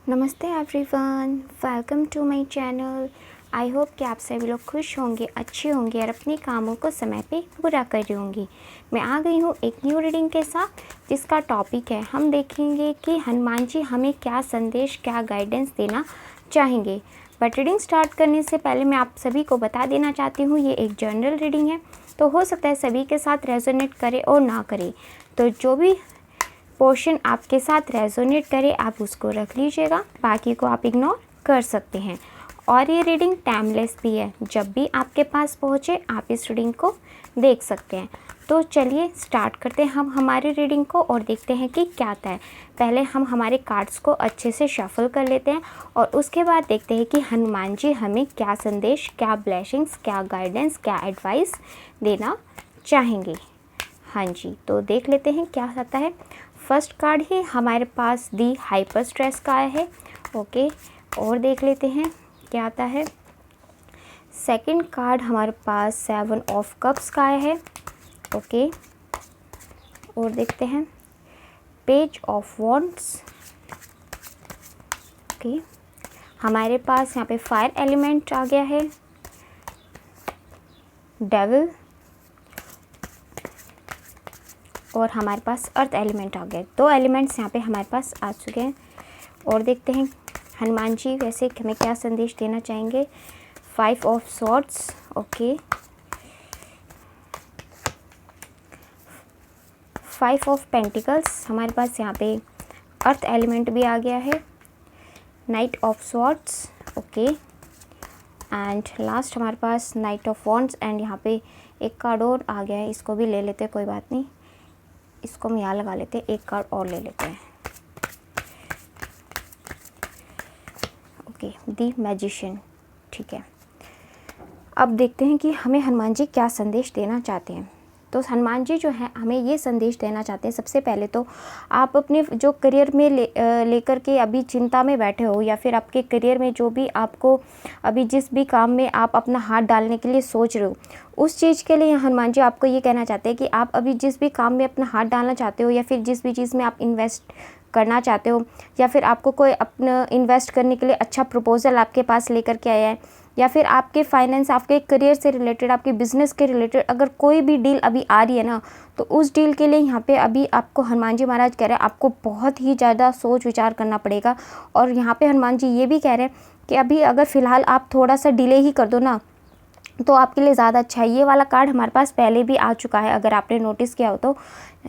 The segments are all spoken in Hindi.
नमस्ते everyone, welcome to my channel. I hope कि आप सभी लोग खुश होंगे, अच्छे होंगे और अपने कामों को समय पे पूरा कर रही होंगी। मैं आ गई हूँ एक न्यू रीडिंग के साथ, जिसका टॉपिक है हम देखेंगे कि हनुमान जी हमें क्या संदेश, क्या गाइडेंस देना चाहेंगे। बट रीडिंग स्टार्ट करने से पहले मैं आप सभी को बता देना चाहती हूँ, ये एक जनरल रीडिंग है, तो हो सकता है सभी के साथ रेजोनेट करे और ना करे। तो जो भी पोर्शन आपके साथ रेजोनेट करे आप उसको रख लीजिएगा, बाकी को आप इग्नोर कर सकते हैं। और ये रीडिंग टाइमलेस भी है, जब भी आपके पास पहुँचे आप इस रीडिंग को देख सकते हैं। तो चलिए स्टार्ट करते हैं हम हमारी रीडिंग को और देखते हैं कि क्या आता है। पहले हम हमारे कार्ड्स को अच्छे से शफल कर लेते हैं और उसके बाद देखते हैं कि हनुमान जी हमें क्या संदेश, क्या ब्लेसिंग्स, क्या गाइडेंस, क्या एडवाइस देना चाहेंगे। हाँ जी, तो देख लेते हैं क्या आता है। फर्स्ट कार्ड ही हमारे पास दी हाइपर स्ट्रेस का आया है। ओके, और देख लेते हैं क्या आता है। सेकंड कार्ड हमारे पास 7 ऑफ कप्स का आया है। ओके, और देखते हैं पेज ऑफ वॉन्ड्स। ओके, हमारे पास यहाँ पे फायर एलिमेंट आ गया है, डेविल, और हमारे पास अर्थ एलिमेंट आ गया। 2 एलिमेंट्स यहाँ पे हमारे पास आ चुके हैं। और देखते हैं हनुमान जी वैसे हमें क्या संदेश देना चाहेंगे। 5 of swords. Okay, 5 of pentacles, हमारे पास यहाँ पे अर्थ एलिमेंट भी आ गया है। Night of swords. Okay, and last हमारे पास नाइट ऑफ वॉन्ड्स। एंड यहाँ पे एक कार्ड और आ गया है, इसको भी ले लेते हैं, कोई बात नहीं, इसको हम यहाँ लगा लेते हैं, एक कार्ड और ले लेते हैं। ओके, दी मैजिशियन। ठीक है, अब देखते हैं कि हमें हनुमान जी क्या संदेश देना चाहते हैं। तो हनुमान जी जो है हमें ये संदेश देना चाहते हैं, सबसे पहले तो आप अपने जो करियर में लेकर के अभी चिंता में बैठे हो, या फिर आपके करियर में जो भी आपको अभी जिस भी काम में आप अपना हाथ डालने के लिए सोच रहे हो, उस चीज़ के लिए हनुमान जी आपको ये कहना चाहते हैं कि आप अभी जिस भी काम में अपना हाथ डालना चाहते हो, या फिर जिस भी चीज़ में आप इन्वेस्ट करना चाहते हो, या फिर आपको कोई अपना इन्वेस्ट करने के लिए अच्छा प्रपोजल आपके पास लेकर के आया है, या फिर आपके फाइनेंस, आपके करियर से रिलेटेड, आपके बिजनेस के रिलेटेड अगर कोई भी डील अभी आ रही है ना, तो उस डील के लिए यहाँ पे अभी आपको हनुमान जी महाराज कह रहे हैं आपको बहुत ही ज़्यादा सोच विचार करना पड़ेगा। और यहाँ पे हनुमान जी ये भी कह रहे हैं कि अभी अगर फ़िलहाल आप थोड़ा सा डिले ही कर दो ना, तो आपके लिए ज़्यादा अच्छा है। ये वाला कार्ड हमारे पास पहले भी आ चुका है, अगर आपने नोटिस किया हो तो।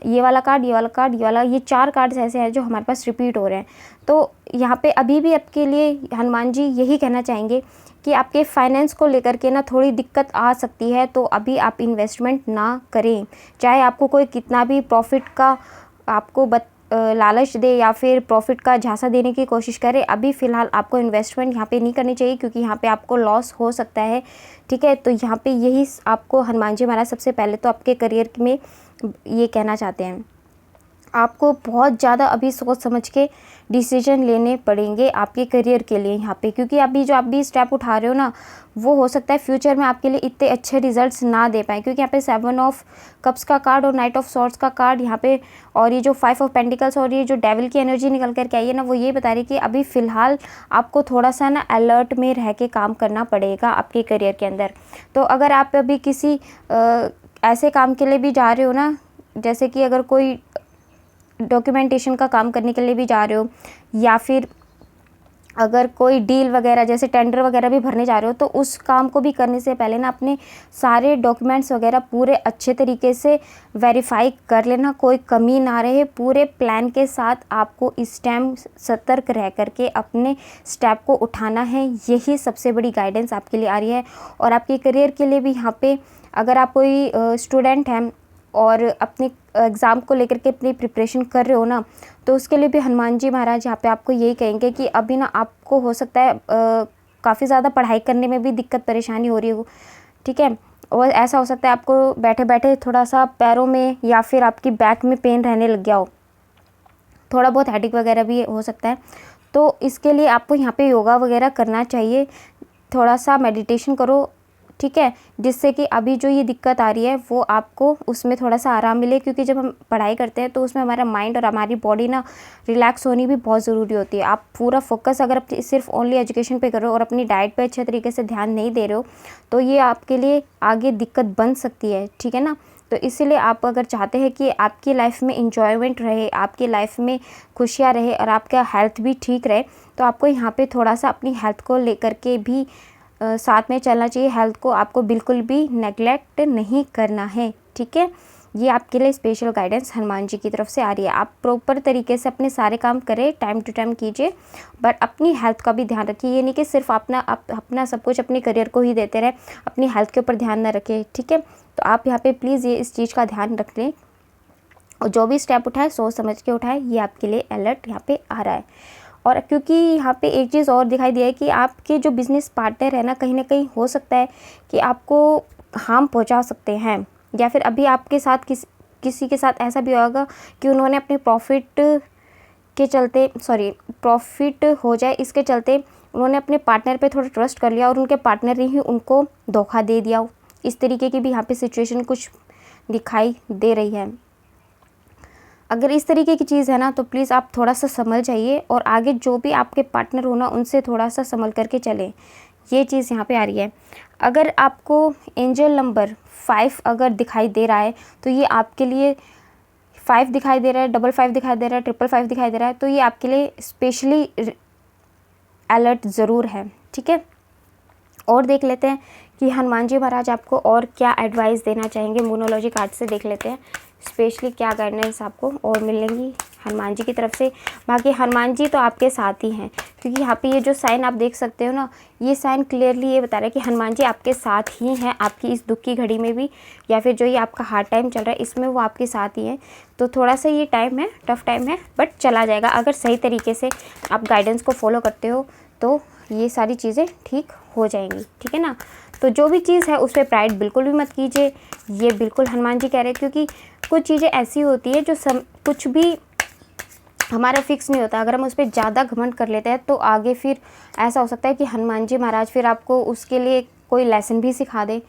ये वाला कार्ड, ये वाला कार्ड, ये वाला, ये 4 कार्ड्स ऐसे हैं जो हमारे पास रिपीट हो रहे हैं। तो यहाँ पे अभी भी आपके लिए हनुमान जी यही कहना चाहेंगे कि आपके फाइनेंस को लेकर के ना थोड़ी दिक्कत आ सकती है, तो अभी आप इन्वेस्टमेंट ना करें। चाहे आपको कोई कितना भी प्रॉफिट का आपको लालच दे या फिर प्रॉफिट का झांसा देने की कोशिश करे, अभी फ़िलहाल आपको इन्वेस्टमेंट यहाँ पे नहीं करनी चाहिए, क्योंकि यहाँ पे आपको लॉस हो सकता है। ठीक है, तो यहाँ पे यही आपको हनुमान जी महाराज सबसे पहले तो आपके करियर में ये कहना चाहते हैं। आपको बहुत ज़्यादा अभी सोच समझ के डिसीजन लेने पड़ेंगे आपके करियर के लिए यहाँ पे, क्योंकि अभी जो आप भी स्टेप उठा रहे हो ना, वो हो सकता है फ्यूचर में आपके लिए इतने अच्छे रिजल्ट्स ना दे पाए, क्योंकि यहाँ पे 7 ऑफ कप्स का कार्ड और नाइट ऑफ सॉर्ड्स का कार्ड यहाँ पे, और ये जो 5 ऑफ पेंटिकल्स और ये जो डेविल की एनर्जी निकल करके आई है ना, वो ये बता रही है कि अभी फ़िलहाल आपको थोड़ा सा ना अलर्ट में रह के काम करना पड़ेगा आपके करियर के अंदर। तो अगर आप अभी किसी ऐसे काम के लिए भी जा रहे हो ना, जैसे कि अगर कोई डॉक्यूमेंटेशन का काम करने के लिए भी जा रहे हो, या फिर अगर कोई डील वगैरह जैसे टेंडर वगैरह भी भरने जा रहे हो, तो उस काम को भी करने से पहले ना अपने सारे डॉक्यूमेंट्स वगैरह पूरे अच्छे तरीके से वेरीफाई कर लेना, कोई कमी ना रहे। पूरे प्लान के साथ आपको इस टाइम सतर्क रह करके अपने स्टेप को उठाना है। यही सबसे बड़ी गाइडेंस आपके लिए आ रही है। और आपके करियर के लिए भी यहाँ पे अगर आप कोई स्टूडेंट हैं और अपने एग्ज़ाम को लेकर के अपनी प्रिपरेशन कर रहे हो ना, तो उसके लिए भी हनुमान जी महाराज यहाँ पे आपको यही कहेंगे कि अभी ना आपको हो सकता है काफ़ी ज़्यादा पढ़ाई करने में भी दिक्कत परेशानी हो रही हो। ठीक है, और ऐसा हो सकता है आपको बैठे बैठे थोड़ा सा पैरों में या फिर आपकी बैक में पेन रहने लग गया हो, थोड़ा बहुत हेडेक वगैरह भी हो सकता है। तो इसके लिए आपको यहाँ पे योगा वगैरह करना चाहिए, थोड़ा सा मेडिटेशन करो, ठीक है, जिससे कि अभी जो ये दिक्कत आ रही है वो आपको उसमें थोड़ा सा आराम मिले, क्योंकि जब हम पढ़ाई करते हैं तो उसमें हमारा माइंड और हमारी बॉडी ना रिलैक्स होनी भी बहुत ज़रूरी होती है। आप पूरा फोकस अगर सिर्फ ओनली एजुकेशन पे कर रहे हो और अपनी डाइट पे अच्छे तरीके से ध्यान नहीं दे रहे हो तो ये आपके लिए आगे दिक्कत बन सकती है, ठीक है ना। तो इसीलिए आप अगर चाहते हैं कि आपकी लाइफ में इंजॉयमेंट रहे, आपकी लाइफ में खुशियाँ रहे और आपका हेल्थ भी ठीक रहे, तो आपको यहाँ पे थोड़ा सा अपनी हेल्थ को लेकर के भी साथ में चलना चाहिए। हेल्थ को आपको बिल्कुल भी नेगलेक्ट नहीं करना है, ठीक है। ये आपके लिए स्पेशल गाइडेंस हनुमान जी की तरफ से आ रही है। आप प्रॉपर तरीके से अपने सारे काम करें, टाइम टू टाइम कीजिए, बट अपनी हेल्थ का भी ध्यान रखिए। ये नहीं कि सिर्फ अपना सब कुछ अपने करियर को ही देते रहे, अपनी हेल्थ के ऊपर ध्यान न रखें, ठीक है। तो आप यहाँ पे प्लीज़ ये इस चीज़ का ध्यान रख लें और जो भी स्टेप उठाए सोच समझ के उठाए। ये आपके लिए अलर्ट यहाँ पे आ रहा है। और क्योंकि यहाँ पे एक चीज़ और दिखाई दिया है कि आपके जो बिज़नेस पार्टनर है ना कहीं हो सकता है कि आपको हार्म पहुँचा सकते हैं, या फिर अभी आपके साथ किसी के साथ ऐसा भी होगा कि उन्होंने अपने प्रॉफिट हो जाए इसके चलते उन्होंने अपने पार्टनर पे थोड़ा ट्रस्ट कर लिया और उनके पार्टनर ने ही उनको धोखा दे दिया हो। इस तरीके की भी यहाँ पे सिचुएशन कुछ दिखाई दे रही है। अगर इस तरीके की चीज़ है ना तो प्लीज़ आप थोड़ा सा संभल जाइए और आगे जो भी आपके पार्टनर हो ना उनसे थोड़ा सा संभल करके चलें। ये चीज़ यहाँ पे आ रही है। अगर आपको एंजल नंबर 5 अगर दिखाई दे रहा है तो ये आपके लिए 5 दिखाई दे रहा है, 55 दिखाई दे रहा है, 555 दिखाई दे रहा है, तो ये आपके लिए स्पेशली अलर्ट ज़रूर है, ठीक है। और देख लेते हैं कि हनुमान जी महाराज आपको और क्या एडवाइस देना चाहेंगे। मोनोलॉजी कार्ड से देख लेते हैं स्पेशली क्या गाइडेंस आपको और मिलेंगी हनुमान जी की तरफ से। बाकी हनुमान जी तो आपके साथ ही हैं, क्योंकि यहाँ पे ये जो साइन आप देख सकते हो ना, ये साइन क्लियरली ये बता रहा है कि हनुमान जी आपके साथ ही हैं, आपकी इस दुख की घड़ी में भी, या फिर जो ये आपका हार्ड टाइम चल रहा है इसमें वो आपके साथ ही हैं। तो थोड़ा सा ये टाइम है, टफ टाइम है, बट चला जाएगा। अगर सही तरीके से आप गाइडेंस को फॉलो करते हो तो ये सारी चीज़ें ठीक हो जाएंगी, ठीक है ना। तो जो भी चीज़ है उस पर प्राइड बिल्कुल भी मत कीजिए, ये बिल्कुल हनुमान जी कह रहे हैं, क्योंकि कुछ चीज़ें ऐसी होती है जो कुछ भी हमारा फिक्स नहीं होता। अगर हम उस पर ज़्यादा घमंड कर लेते हैं तो आगे फिर ऐसा हो सकता है कि हनुमान जी महाराज फिर आपको उसके लिए कोई लेसन भी सिखा दे,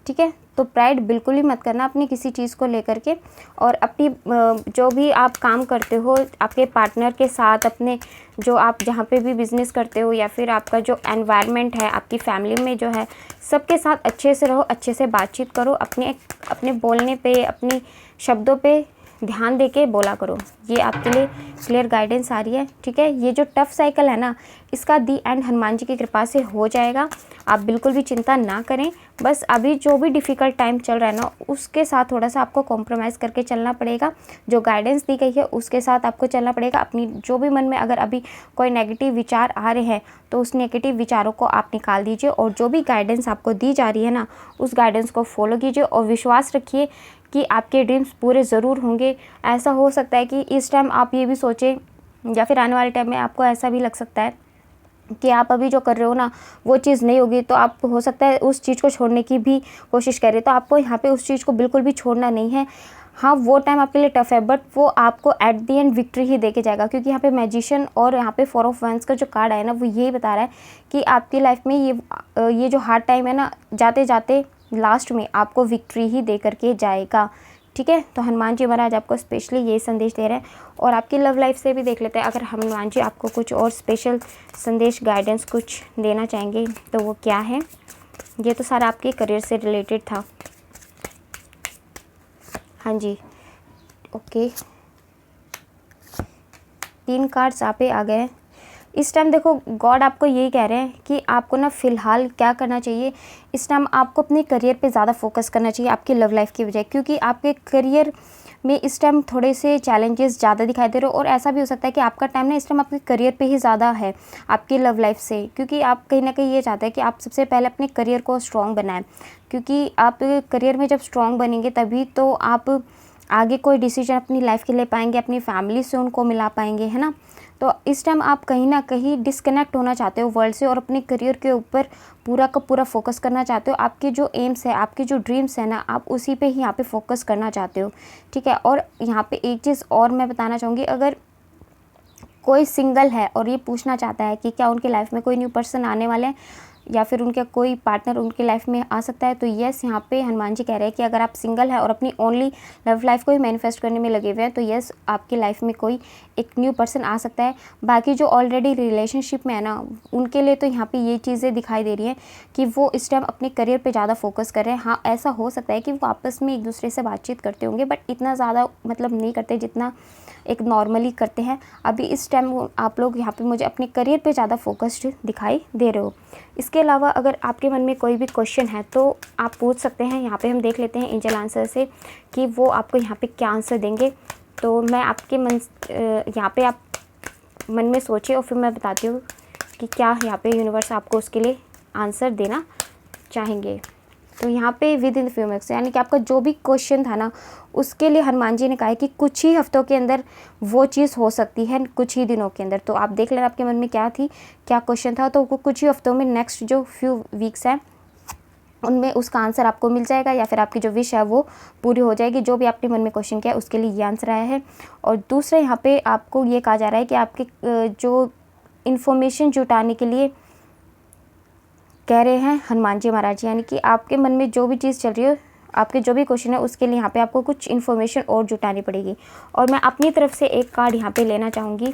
ठीक है। तो प्राइड बिल्कुल ही मत करना अपनी किसी चीज़ को लेकर के। और अपनी जो भी आप काम करते हो आपके पार्टनर के साथ, अपने जो आप जहाँ पे भी बिज़नेस करते हो, या फिर आपका जो एनवायरनमेंट है आपकी फैमिली में जो है, सबके साथ अच्छे से रहो, अच्छे से बातचीत करो, अपने बोलने पे, अपनी शब्दों पे ध्यान दे के बोला करो। ये आपके लिए क्लियर गाइडेंस आ रही है, ठीक है। ये जो टफ साइकिल है ना इसका दी एंड हनुमान जी की कृपा से हो जाएगा। आप बिल्कुल भी चिंता ना करें, बस अभी जो भी डिफ़िकल्ट टाइम चल रहा है ना उसके साथ थोड़ा सा आपको कॉम्प्रोमाइज़ करके चलना पड़ेगा। जो गाइडेंस दी गई है उसके साथ आपको चलना पड़ेगा। अपनी जो भी मन में अगर अभी कोई नेगेटिव विचार आ रहे हैं तो उस नेगेटिव विचारों को आप निकाल दीजिए और जो भी गाइडेंस आपको दी जा रही है ना उस गाइडेंस को फॉलो कीजिए और विश्वास रखिए कि आपके ड्रीम्स पूरे ज़रूर होंगे। ऐसा हो सकता है कि इस टाइम आप ये भी सोचें, या फिर आने वाले टाइम में आपको ऐसा भी लग सकता है कि आप अभी जो कर रहे हो ना वो चीज़ नहीं होगी, तो आप हो सकता है उस चीज़ को छोड़ने की भी कोशिश करें। तो आपको यहाँ पे उस चीज़ को बिल्कुल भी छोड़ना नहीं है। हाँ, वो टाइम आपके लिए टफ है, बट वो आपको एट द एंड विक्ट्री ही दे के जाएगा, क्योंकि यहाँ पे मैजिशियन और यहाँ पे 4 ऑफ वैंड्स का जो कार्ड है ना वो यही बता रहा है कि आपकी लाइफ में ये जो हार्ड टाइम है ना जाते जाते लास्ट में आपको विक्ट्री ही दे करके जाएगा, ठीक है। तो हनुमान जी महाराज आपको स्पेशली ये संदेश दे रहे हैं। और आपकी लव लाइफ से भी देख लेते हैं, अगर हनुमान जी आपको कुछ और स्पेशल संदेश गाइडेंस कुछ देना चाहेंगे तो वो क्या है। ये तो सारा आपके करियर से रिलेटेड था। हाँ जी, ओके, 3 कार्ड्स आप पे आ गए। इस टाइम देखो गॉड आपको यही कह रहे हैं कि आपको ना फ़िलहाल क्या करना चाहिए, इस टाइम आपको अपने करियर पे ज़्यादा फोकस करना चाहिए आपकी लव लाइफ की बजाय, क्योंकि आपके करियर में इस टाइम थोड़े से चैलेंजेस ज़्यादा दिखाई दे रहे हो। और ऐसा भी हो सकता है कि आपका टाइम ना इस टाइम आपके करियर पे ही ज़्यादा है आपकी लव लाइफ से, क्योंकि आप कहीं ना कहीं ये चाहते हैं कि आप सबसे पहले अपने करियर को स्ट्रॉन्ग बनाएं, क्योंकि आप करियर में जब स्ट्रॉन्ग बनेंगे तभी तो आप आगे कोई डिसीजन अपनी लाइफ के ले पाएंगे, अपनी फैमिली से उनको मिला पाएंगे, है ना। तो इस टाइम आप कहीं ना कहीं डिस्कनेक्ट होना चाहते हो वर्ल्ड से और अपने करियर के ऊपर पूरा का पूरा फोकस करना चाहते हो। आपके जो एम्स है, आपके जो ड्रीम्स है ना, आप उसी पे ही यहाँ पे फोकस करना चाहते हो, ठीक है। और यहाँ पे एक चीज़ और मैं बताना चाहूँगी, अगर कोई सिंगल है और ये पूछना चाहता है कि क्या उनकी लाइफ में कोई न्यू पर्सन आने वाले हैं, या फिर उनका कोई पार्टनर उनकी लाइफ में आ सकता है। तो यस, यहाँ पे हनुमान जी कह रहे हैं कि अगर आप सिंगल हैं और अपनी ओनली लव लाइफ को ही मैनिफेस्ट करने में लगे हुए हैं तो यस, आपकी लाइफ में कोई एक न्यू पर्सन आ सकता है। बाकी जो ऑलरेडी रिलेशनशिप में है ना, उनके लिए तो यहाँ पे ये चीज़ें दिखाई दे रही हैं कि वो इस टाइम अपने करियर पे ज़्यादा फोकस कर रहे हैं। हाँ, ऐसा हो सकता है कि वो आपस में एक दूसरे से बातचीत करते होंगे, बट इतना ज़्यादा मतलब नहीं करते जितना एक नॉर्मली करते हैं। अभी इस टाइम आप लोग यहाँ पे मुझे अपने करियर पे ज़्यादा फोकस्ड दिखाई दे रहे हो। इसके अलावा अगर आपके मन में कोई भी क्वेश्चन है तो आप पूछ सकते हैं। यहाँ पे हम देख लेते हैं एंजल आंसर से कि वो आपको यहाँ पे क्या आंसर देंगे। तो मैं आपके यहाँ पे आप मन में सोचिए और फिर मैं बताती हूँ कि क्या यहाँ पे यूनिवर्स आपको उसके लिए आंसर देना चाहेंगे। तो यहाँ पे विद इन फ्यू मिनट्स, यानी कि आपका जो भी क्वेश्चन था ना, उसके लिए हनुमान जी ने कहा है कि कुछ ही हफ्तों के अंदर वो चीज़ हो सकती है, कुछ ही दिनों के अंदर। तो आप देख लेना आपके मन में क्या थी, क्या क्वेश्चन था। तो वो कुछ ही हफ्तों में, नेक्स्ट जो फ्यू वीक्स हैं उनमें उसका आंसर आपको मिल जाएगा, या फिर आपकी जो विश है वो पूरी हो जाएगी। जो भी आपने मन में क्वेश्चन किया उसके लिए ये आंसर आया है। और दूसरा यहाँ पे आपको ये कहा जा रहा है कि आपके जो इन्फॉर्मेशन जुटाने के लिए कह रहे हैं हनुमान जी महाराज, यानी कि आपके मन में जो भी चीज़ चल रही है, आपके जो भी क्वेश्चन है उसके लिए यहाँ पे आपको कुछ इन्फॉर्मेशन और जुटानी पड़ेगी। और मैं अपनी तरफ से एक कार्ड यहाँ पे लेना चाहूँगी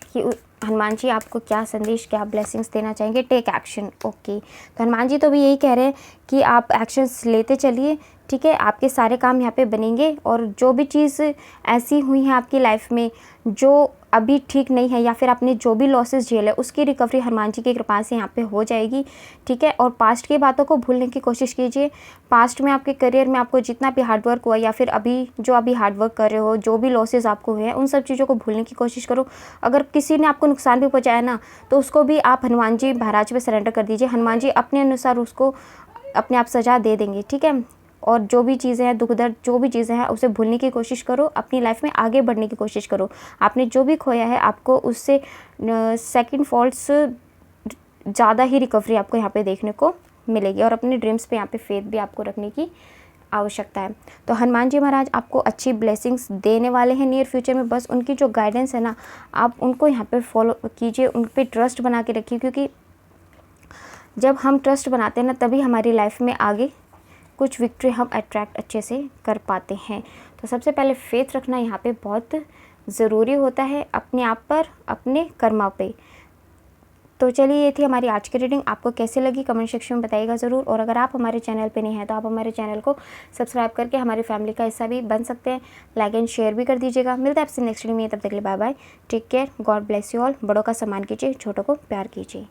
कि हनुमान जी आपको क्या संदेश, क्या ब्लेसिंग्स देना चाहेंगे। Take action. ओके, तो हनुमान जी तो भी यही कह रहे हैं कि आप एक्शंस लेते चलिए, ठीक है। आपके सारे काम यहाँ पे बनेंगे और जो भी चीज़ ऐसी हुई है आपकी लाइफ में जो अभी ठीक नहीं है, या फिर आपने जो भी लॉसेस झेले उसकी रिकवरी हनुमान जी की कृपा से यहाँ पे हो जाएगी, ठीक है। और पास्ट की बातों को भूलने की कोशिश कीजिए। पास्ट में आपके करियर में आपको जितना भी हार्डवर्क हुआ, या फिर अभी हार्डवर्क कर रहे हो, जो भी लॉसेस आपको हुए हैं, उन सब चीज़ों को भूलने की कोशिश करो। अगर किसी ने आपको नुकसान भी पहुँचाया ना, तो उसको भी आप हनुमान जी महाराज पे सरेंडर कर दीजिए। हनुमान जी अपने अनुसार उसको अपने आप सजा दे देंगे, ठीक है। और जो भी चीज़ें हैं, दुख दर्द जो भी चीज़ें हैं, उसे भूलने की कोशिश करो, अपनी लाइफ में आगे बढ़ने की कोशिश करो। आपने जो भी खोया है आपको उससे सेकंड फॉल्ट्स ज़्यादा ही रिकवरी आपको यहाँ पे देखने को मिलेगी। और अपने ड्रीम्स पे यहाँ पे फेथ भी आपको रखने की आवश्यकता है। तो हनुमान जी महाराज आपको अच्छी ब्लेसिंग्स देने वाले हैं नियर फ्यूचर में। बस उनकी जो गाइडेंस है ना, आप उनको यहाँ पे फॉलो कीजिए, उन पर ट्रस्ट बना के रखिए, क्योंकि जब हम ट्रस्ट बनाते हैं ना, तभी हमारी लाइफ में आगे कुछ विक्ट्री हम अट्रैक्ट अच्छे से कर पाते हैं। तो सबसे पहले फेथ रखना यहाँ पे बहुत ज़रूरी होता है, अपने आप पर, अपने कर्मा पे। तो चलिए, ये थी हमारी आज की रीडिंग। आपको कैसे लगी कमेंट सेक्शन में बताइएगा ज़रूर। और अगर आप हमारे चैनल पे नहीं हैं तो आप हमारे चैनल को सब्सक्राइब करके हमारी फैमिली का हिस्सा भी बन सकते हैं। लाइक एंड शेयर भी कर दीजिएगा। मिलते हैं आपसे नेक्स्ट वीडियो में, तब तक के लिए bye bye, take care, God bless you all. बड़ों का सम्मान कीजिए, छोटों को प्यार कीजिए।